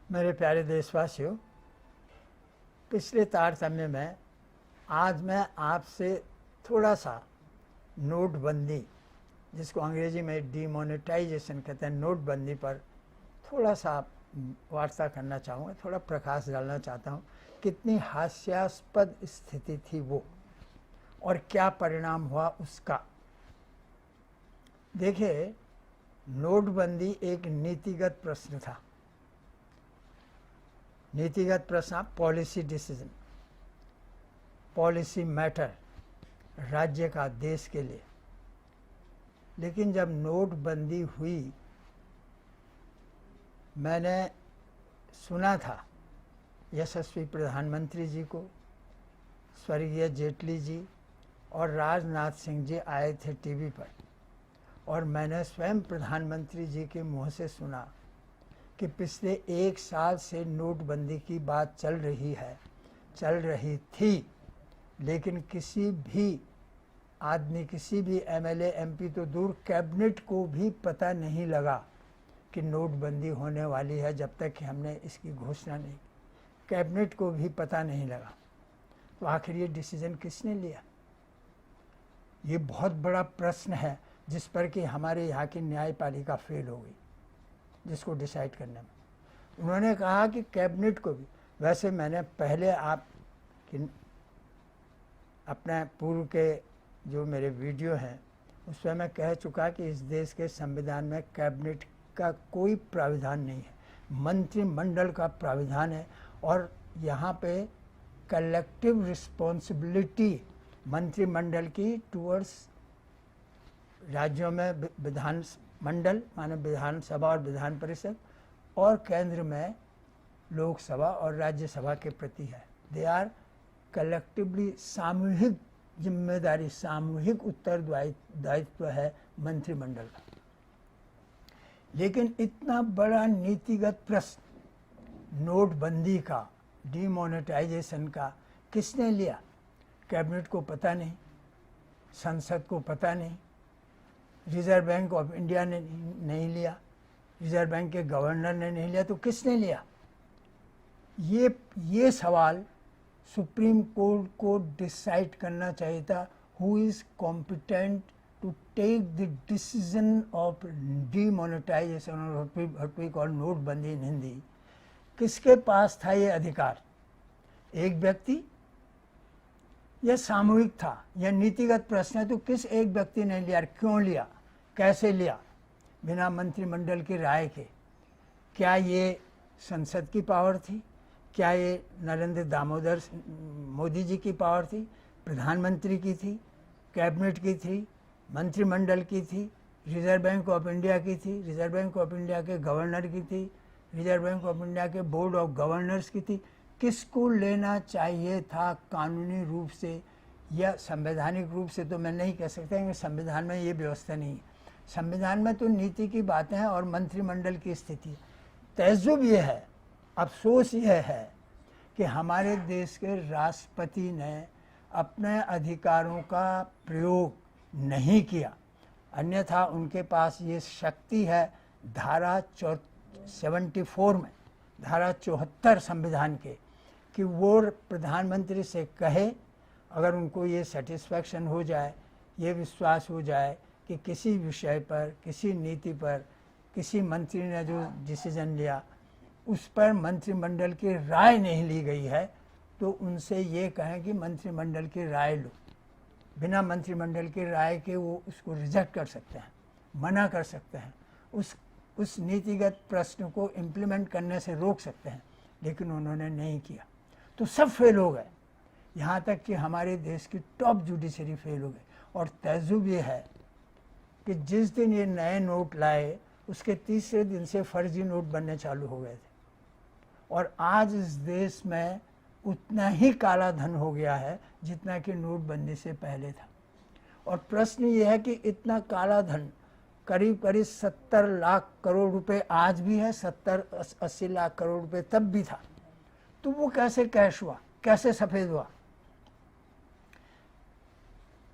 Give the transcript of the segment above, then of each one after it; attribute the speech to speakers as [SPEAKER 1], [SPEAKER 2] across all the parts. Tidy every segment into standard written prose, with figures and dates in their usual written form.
[SPEAKER 1] मेरे प्यारे देशवासियों, पिछले तारतम्य में आज मैं आपसे थोड़ा सा नोटबंदी, जिसको अंग्रेजी में डीमोनेटाइजेशन कहते हैं, नोटबंदी पर थोड़ा सा वार्ता करना चाहूँगा, थोड़ा प्रकाश डालना चाहता हूँ। कितनी हास्यास्पद स्थिति थी वो और क्या परिणाम हुआ उसका। देखिए, नोटबंदी एक नीतिगत प्रश्न था। नीतिगत प्रश्न, पॉलिसी डिसीजन, पॉलिसी मैटर राज्य का, देश के लिए। लेकिन जब नोटबंदी हुई, मैंने सुना था यशस्वी प्रधानमंत्री जी को, स्वर्गीय जेटली जी और राजनाथ सिंह जी आए थे टीवी पर, और मैंने स्वयं प्रधानमंत्री जी के मुंह से सुना कि पिछले 1 साल से नोटबंदी की बात चल रही थी, लेकिन किसी भी आदमी, किसी भी एमएलए एमपी तो दूर, कैबिनेट को भी पता नहीं लगा कि नोटबंदी होने वाली है जब तक कि हमने इसकी घोषणा नहीं की। कैबिनेट को भी पता नहीं लगा। तो आखिर ये डिसीजन किसने लिया? ये बहुत बड़ा प्रश्न है जिस पर कि हमारे यहाँ की न्यायपालिका फेल हो गई, जिसको डिसाइड करने में। उन्होंने कहा कि कैबिनेट को भी, वैसे मैंने पहले अपने पूर्व के जो मेरे वीडियो हैं उसमें मैं कह चुका कि इस देश के संविधान में कैबिनेट का कोई प्राविधान नहीं है, मंत्रिमंडल का प्राविधान है। और यहाँ पे कलेक्टिव रिस्पॉन्सिबिलिटी मंत्रिमंडल की टूवर्ड्स राज्यों में विधानमंडल माने विधानसभा और विधान परिषद, और केंद्र में लोकसभा और राज्यसभा के प्रति है। दे आर कलेक्टिवली, सामूहिक जिम्मेदारी, सामूहिक उत्तरदायित्व है मंत्रिमंडल का। लेकिन इतना बड़ा नीतिगत प्रश्न नोटबंदी का, डीमोनेटाइजेशन का किसने लिया? कैबिनेट को पता नहीं, संसद को पता नहीं, रिजर्व बैंक ऑफ इंडिया ने नहीं लिया, रिजर्व बैंक के गवर्नर ने नहीं लिया, तो किसने लिया? ये सवाल सुप्रीम कोर्ट को डिसाइड करना चाहिए था। Who is competent to take the decision of demonetization और व्हाट वी कॉल नोटबंदी इन हिंदी? किसके पास था ये अधिकार? एक व्यक्ति यह सामूहिक था, यह नीतिगत प्रश्न है, तो किस एक व्यक्ति ने लिया? क्यों लिया? कैसे लिया? बिना मंत्रिमंडल की राय के। क्या ये संसद की पावर थी? क्या ये नरेंद्र दामोदर मोदी जी की पावर थी? प्रधानमंत्री की थी? कैबिनेट की थी? मंत्रिमंडल की थी? रिजर्व बैंक ऑफ इंडिया की थी? रिजर्व बैंक ऑफ इंडिया के गवर्नर की थी? रिजर्व बैंक ऑफ इंडिया के बोर्ड ऑफ गवर्नर्स की थी? किसको लेना चाहिए था कानूनी रूप से या संवैधानिक रूप से? तो मैं नहीं कह सकता कि संविधान में ये व्यवस्था नहीं है। संविधान में तो नीति की बातें हैं और मंत्रिमंडल की स्थिति। तजुब ये है, अफसोस यह है कि हमारे देश के राष्ट्रपति ने अपने अधिकारों का प्रयोग नहीं किया, अन्यथा उनके पास ये शक्ति है धारा 74 में, धारा 74 संविधान के, कि वो प्रधानमंत्री से कहे, अगर उनको ये सेटिस्फैक्शन हो जाए, ये विश्वास हो जाए कि किसी विषय पर, किसी नीति पर किसी मंत्री ने जो डिसीजन लिया उस पर मंत्रिमंडल की राय नहीं ली गई है, तो उनसे ये कहें कि मंत्रिमंडल की राय लो। बिना मंत्रिमंडल की राय के वो उसको रिजेक्ट कर सकते हैं, मना कर सकते हैं, उस नीतिगत प्रश्न को इम्प्लीमेंट करने से रोक सकते हैं। लेकिन उन्होंने नहीं किया, तो सब फेल हो गए। यहाँ तक कि हमारे देश की टॉप जुडिशरी फेल हो गई। और तजुब ये है कि जिस दिन ये नए नोट लाए उसके तीसरे दिन से फर्जी नोट बनने चालू हो गए थे, और आज इस देश में उतना ही काला धन हो गया है जितना कि नोटबंदी से पहले था। और प्रश्न ये है कि इतना काला धन, करीब करीब 70 लाख करोड़ रुपए आज भी है, 70-80 लाख करोड़ रुपए तब भी था, तो वो कैसे कैश हुआ, कैसे सफ़ेद हुआ?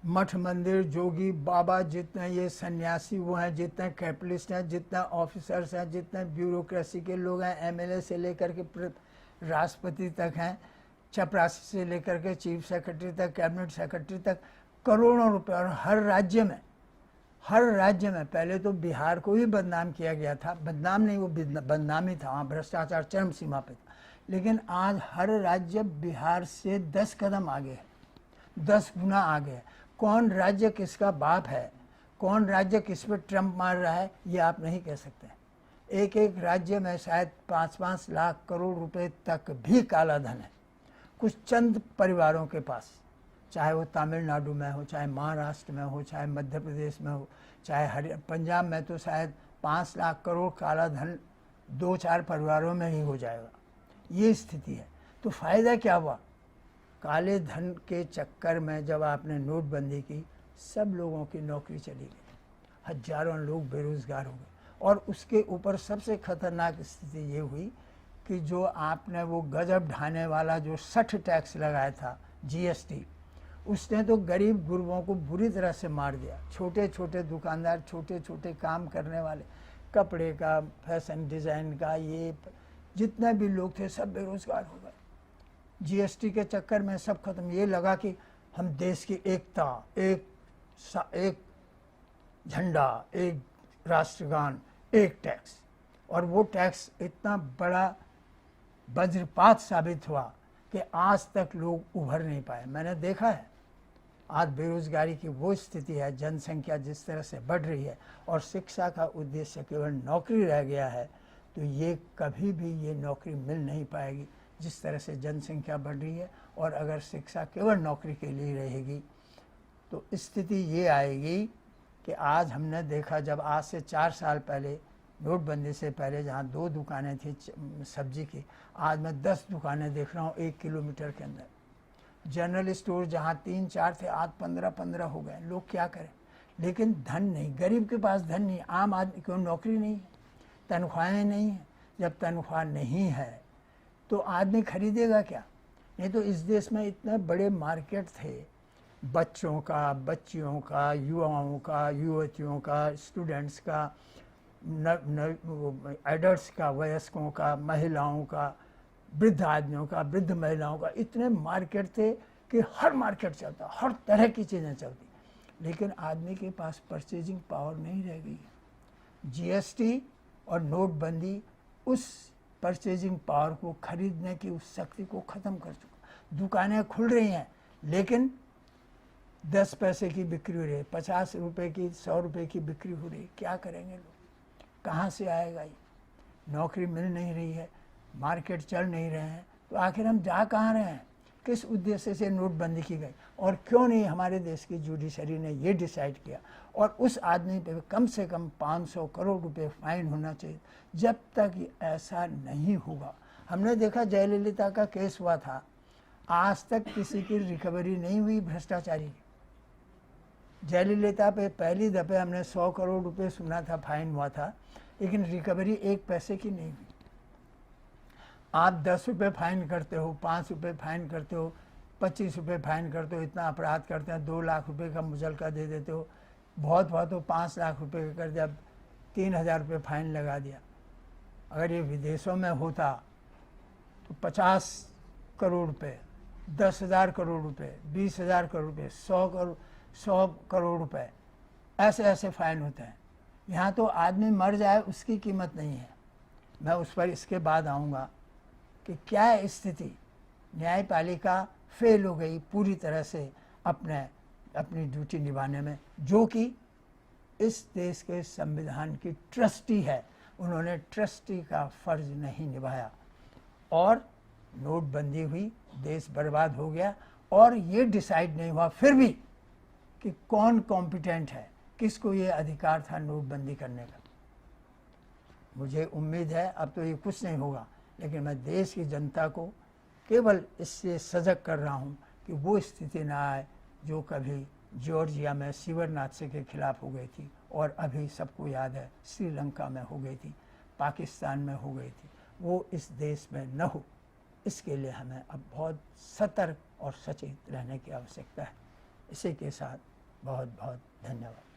[SPEAKER 1] मठ मंदिर, जोगी बाबा, जितने ये सन्यासी वो हैं, जितने कैपिटलिस्ट हैं, जितने ऑफिसर्स हैं, जितने ब्यूरोक्रेसी के लोग हैं, एमएलए से लेकर के राष्ट्रपति तक हैं, चपरासी से लेकर के चीफ सेक्रेटरी तक, कैबिनेट सेक्रेटरी तक, करोड़ों रुपए। और हर राज्य में पहले तो बिहार को ही बदनाम किया गया था, बदनाम नहीं, वो बदनामी था, वहाँ भ्रष्टाचार चरम सीमा पे था। लेकिन आज हर राज्य बिहार से 10 कदम आगे है, 10 गुना आगे है। कौन राज्य किसका बाप है, कौन राज्य किस पे ट्रम्प मार रहा है, ये आप नहीं कह सकते। एक एक राज्य में शायद 5-5 लाख करोड़ रुपए तक भी काला धन है कुछ चंद परिवारों के पास, चाहे वो तमिलनाडु में हो, चाहे महाराष्ट्र में हो, चाहे मध्य प्रदेश में हो, चाहे पंजाब में, तो शायद 5 लाख करोड़ काला धन 2-4 परिवारों में ही हो जाएगा। ये स्थिति है। तो फ़ायदा क्या हुआ? काले धन के चक्कर में जब आपने नोटबंदी की, सब लोगों की नौकरी चली गई, हजारों लोग बेरोजगार हो गए। और उसके ऊपर सबसे खतरनाक स्थिति ये हुई कि जो आपने वो गजब ढाने वाला जो 60 टैक्स लगाया था, जीएसटी, उसने तो गरीब गुरबों को बुरी तरह से मार दिया। छोटे छोटे दुकानदार, छोटे छोटे काम करने वाले, कपड़े का, फैशन डिज़ाइन का, ये जितने भी लोग थे सब बेरोजगार हो गए। जीएसटी के चक्कर में सब खत्म। ये लगा कि हम देश की एकता, एक झंडा, एक राष्ट्रगान, एक टैक्स, और वो टैक्स इतना बड़ा वज्रपात साबित हुआ कि आज तक लोग उभर नहीं पाए। मैंने देखा है आज बेरोजगारी की वो स्थिति है, जनसंख्या जिस तरह से बढ़ रही है, और शिक्षा का उद्देश्य केवल नौकरी रह गया है, तो ये कभी भी ये नौकरी मिल नहीं पाएगी जिस तरह से जनसंख्या बढ़ रही है। और अगर शिक्षा केवल नौकरी के लिए रहेगी तो स्थिति ये आएगी कि आज हमने देखा, जब आज से 4 साल पहले, नोटबंदी से पहले, जहाँ 2 दुकानें थी सब्जी की, आज मैं 10 दुकानें देख रहा हूँ 1 किलोमीटर के अंदर। जनरल स्टोर जहाँ 3-4 थे, आज 15-15 हो गए। लोग क्या करें? लेकिन धन नहीं, गरीब के पास धन नहीं, आम आदमी को नौकरी नहीं है, तनख्वाहें नहीं है। जब तनख्वाह नहीं है तो आदमी खरीदेगा क्या? नहीं तो इस देश में इतने बड़े मार्केट थे, बच्चों का, बच्चियों का, युवाओं का, युवतियों का, स्टूडेंट्स का, एडल्ट्स का, वयस्कों का, महिलाओं का, वृद्ध आदमियों का, वृद्ध महिलाओं का, इतने मार्केट थे कि हर मार्केट चलता, हर तरह की चीज़ें चलती। लेकिन आदमी के पास परचेजिंग पावर नहीं रह गई। जीएसटी और नोटबंदी उस परचेजिंग पावर को, खरीदने की उस शक्ति को ख़त्म कर चुका। दुकानें खुल रही हैं लेकिन 10 पैसे की बिक्री हो रही है, 50 रुपए की, 100 रुपए की बिक्री हो रही है। क्या करेंगे लोग? कहाँ से आएगा ये? नौकरी मिल नहीं रही है, मार्केट चल नहीं रहे हैं, तो आखिर हम जा कहाँ रहे हैं? किस उद्देश्य से नोटबंदी की गई? और क्यों नहीं हमारे देश की जुडिशरी ने ये डिसाइड किया? और उस आदमी पे कम से कम 500 करोड़ रुपए फाइन होना चाहिए। जब तक ऐसा नहीं होगा, हमने देखा जयललिता का केस हुआ था, आज तक किसी की रिकवरी नहीं हुई भ्रष्टाचारी। जयललिता पे पहली दफ़े हमने 100 करोड़ रुपए सुना था फाइन हुआ था, लेकिन रिकवरी 1 पैसे की नहीं हुई। आप 10 रुपये फाइन करते हो, 5 रुपये फाइन करते हो, 25 रुपये फाइन करते हो, इतना अपराध करते हैं, 2 लाख रुपए का मुचलका दे देते हो, बहुत तो 5 लाख रुपए का कर दिया, 3000 रुपये फाइन लगा दिया। अगर ये विदेशों में होता तो 50 करोड़ रुपए, 10,000 करोड़ रुपए, 20,000 करोड़ रुपए, 100 करोड़ रुपए, ऐसे ऐसे फाइन होते हैं। यहाँ तो आदमी मर जाए उसकी कीमत नहीं है। मैं उस पर इसके बाद आऊँगा कि क्या है स्थिति। न्यायपालिका फेल हो गई पूरी तरह से अपनी ड्यूटी निभाने में, जो कि इस देश के संविधान की ट्रस्टी है। उन्होंने ट्रस्टी का फर्ज नहीं निभाया और नोटबंदी हुई, देश बर्बाद हो गया। और ये डिसाइड नहीं हुआ फिर भी कि कौन कॉम्पिटेंट है, किसको ये अधिकार था नोटबंदी करने का। मुझे उम्मीद है अब तो ये कुछ नहीं होगा, लेकिन मैं देश की जनता को केवल इससे सजग कर रहा हूँ कि वो स्थिति ना आए जो कभी जॉर्जिया में शिवरनाथ के खिलाफ हो गई थी, और अभी सबको याद है श्रीलंका में हो गई थी, पाकिस्तान में हो गई थी। वो इस देश में न हो, इसके लिए हमें अब बहुत सतर्क और सचेत रहने की आवश्यकता है। इसी के साथ बहुत बहुत धन्यवाद।